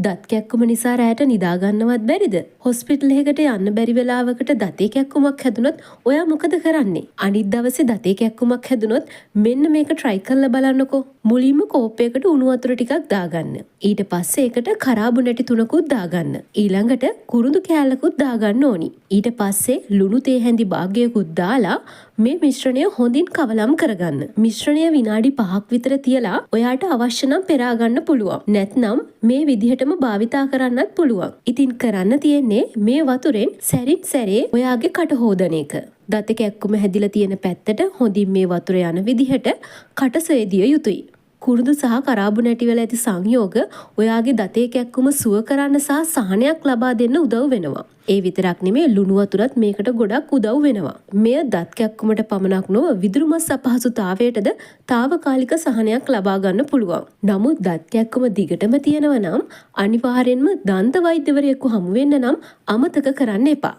දත් කැක්කුම නිසා රැට නිදා ගන්නවත් බැරිද? හොස්පිටල් එකකට යන්න බැරි වෙලාවකට දතේ කැක්කුමක් හැදුනොත් ඔයා මොකද කරන්නේ? අනිත් දවසේ දතේ කැක්කුමක් හැදුනොත් මෙන්න මේක try කරලා බලන්නකෝ. මුලින්ම කෝප්පයකට උණු වතුර ටිකක් දාගන්න. ඊට පස්සේ ඒකට කරාබු නැටි 3කුත් දාගන්න. ඊළඟට කුරුඳු කෑල්ලකුත් දාගන්න ඕනි. ඊට පස්සේ ලුණු තේ හැඳි භාගයකුත් දාලා මේ මිශ්‍රණය හොඳින් කවලම් කරගන්න. මිශ්‍රණය විනාඩි 5ක් විතර තියලා ඔයාට අවශ්‍ය නම් පෙරා ගන්න පුළුවන්. නැත්නම් මේ විදිහටම භාවිතා කරන්නත් පුළුවන්. ඉතින් කරන්න තියෙන්නේ මේ වතුරෙන් සැරින් සැරේ ඔයාගේ කට හොදන එක. දත කැක්කුම හැදිලා තියෙන පැත්තට හොඳින් මේ වතුර යන විදිහට කට සේදිය යුතුයි. කුරුඳු සහ කරාබු නැටි වල ඇති සංයෝග ඔයාගේ දතේ කැක්කුම සුව කරන්න සහ සහනයක් ලබා දෙන්න උදව් වෙනවා. ඒ විතරක් නෙමෙයි ලුණු වතුරත් මේකට ගොඩක් උදව් වෙනවා. මෙය දත් කැක්කුමට පමණක් නොව විදුරු මස් අපහසුතාවයටද తాවකාලික සහනයක් ලබා ගන්න පුළුවන්. නමුත් දත් කැක්කුම දිගටම තියෙනවා නම් අනිවාර්යෙන්ම දන්ත වෛද්‍යවරයෙකු හමු වෙන්න නම් අමතක කරන්න එපා.